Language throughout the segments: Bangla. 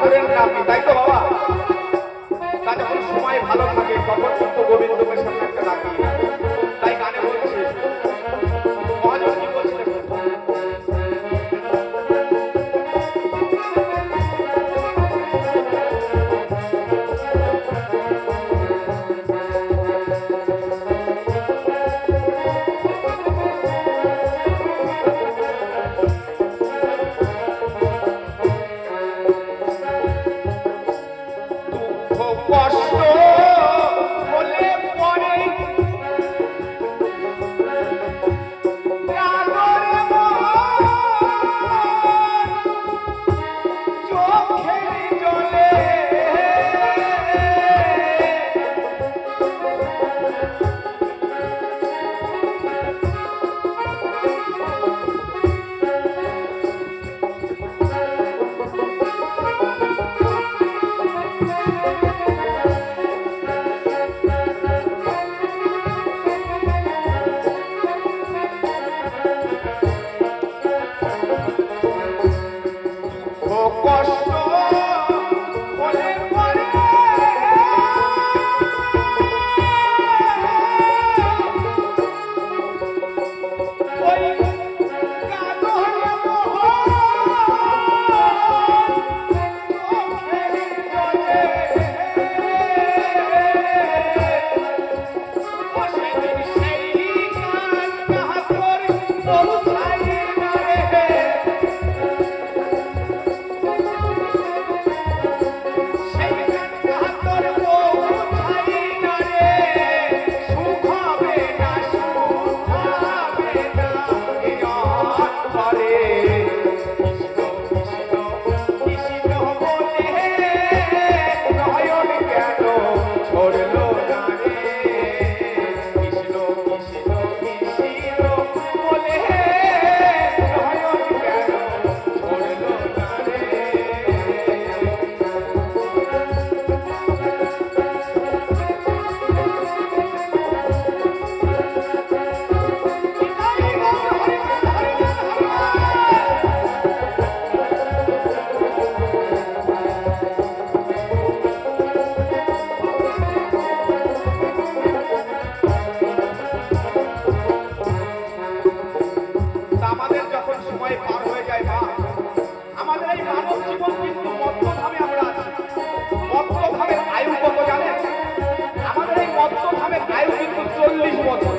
ঠাকুরের নামই, তাই তো বাবা? তা যখন সময় ভালো থাকে তখন কিন্তু গোবিন্দকে সামনে একটা ডাকি, তাই গানে বলছে মহাজন কি বলছে কষ্ট হলে পরে কাঁদরে মন চোখের জলে কষ্ট হলে পরে ওই কাঁদরে মন চোখের জলে সেদিন সেই গান কাহাতর পৌঁছাই না রে, সেই গান কাহাতর পৌঁছাই না রে, সুখ হবে না সুখ হবে না এ অন্তরে। কৃষ্ণ কৃষ্ণ কৃষ্ণ বলে নয়ন কেন ছড়লো না রে, কৃষ্ণ কৃষ্ণ কৃষ্ণ বলে নয়ন কেন ছড়লো না রে। তা আমাদের যখন সময় পার হয়ে যায় মা, আমাদের এই মানব জীবন কিন্তু মত্তভাবে আমরা আছি। মত্তভাবের আয়ু কত জানেন? আমাদের এই মত্তভাবের আয়ু কিন্তু 40 বছর।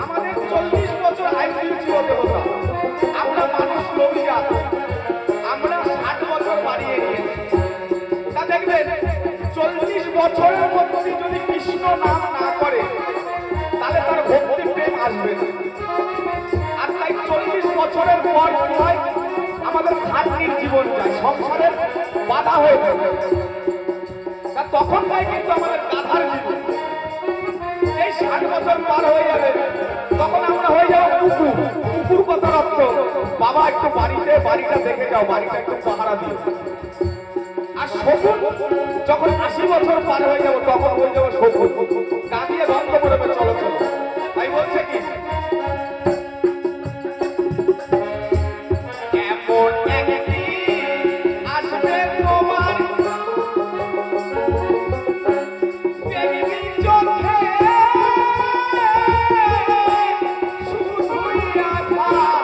আমাদের 40 বছর আয়ু ছিল দেবতা। আমরা মানুষ লোভী জাত, আমরা 60 বছর বাড়িয়ে নিয়েছি। তা দেখবেন 40 বছরের মধ্যে যদি কৃষ্ণ নাম না করে তাহলে তার ভক্তি প্রেম আসবে না। আর তাই 40 বছরের পর কি হয়? আমাদের খাটনির জীবন যায়, সংসারের বাধা হয়ে থাকে। তা তখন হয় কিন্তু আমাদের গাধার জীবন। এই 60 বছর পার হয়ে যাবে তখন আমরা হয়ে যাবো কুকুর। কুকুর কথার অর্থ বাবা একটু বাড়িটা দেখে যাও, বাড়িটা একটু পাহারা দিও। আর শকুন যখন 80 বছর পার হয়ে যাবো তখন হয়ে যাবো শকুন, কাঁদিয়ে বন্ধ করবে চলো চলো। তাই বলছে কি এমন একদিন আসবে তোমার দেখবি চোখে শুধুই আধার,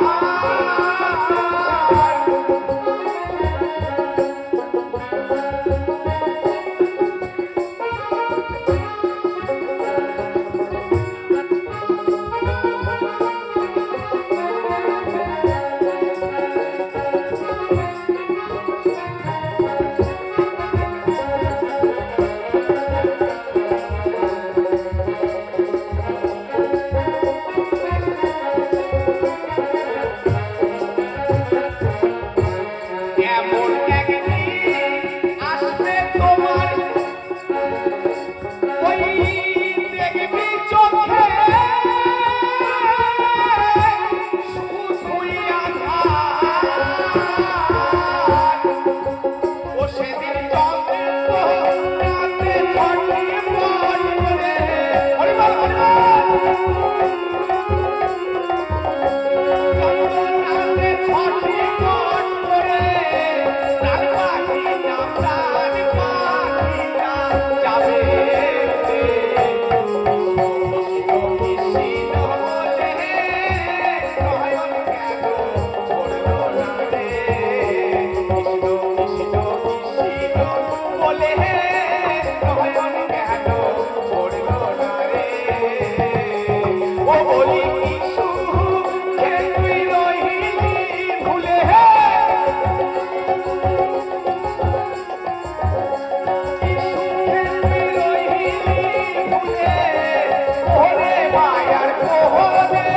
মোহনে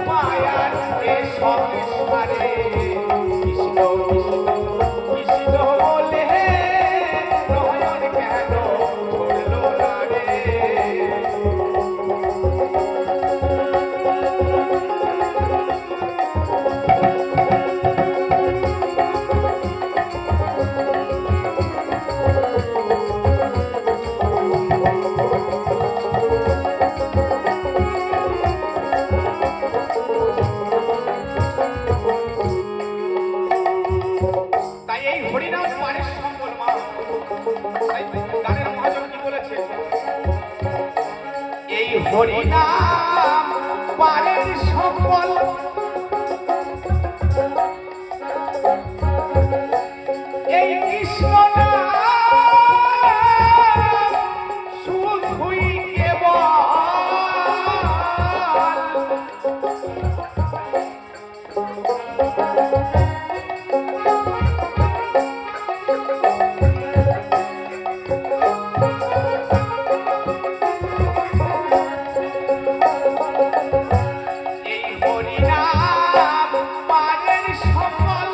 মায়ার এ সংসারে কৃষ্ণ কৃষ্ণ কৃষ্ণ বলে নয়ন কেন ভরলো না রে। তাই এই হরিনাম পানের সম্বল মা। তাই গানের মহাজন কি বলেছে? এই হরিনাম পানের সম্বল এই কৃষ্ণ নাম শুধুই কেবল এই হরিনাম পানের সম্বল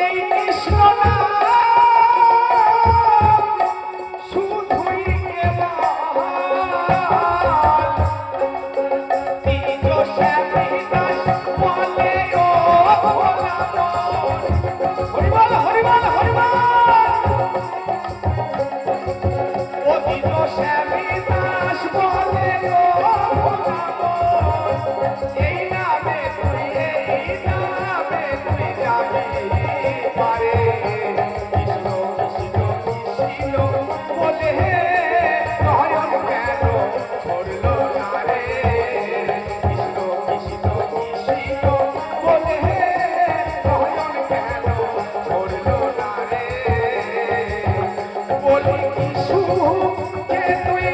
এই কৃষ্ণ নাম শুধুই কেবল তিজ শ্যামী দাস বলে ও ভোলামন। হরিবল হরিবল হরিবল ও তিজ শ্যামী দাস বলে ও ভোলামন। এই নামে তুই যাবি পারে কৃষ্ণ কৃষ্ণ কৃষ্ণ বলে নয়ন কেন ভরলো না রে। কৃষ্ণ কৃষ্ণ কৃষ্ণ বলে নয়ন কেন ভরলো না রে। বলি কিছু কে তুই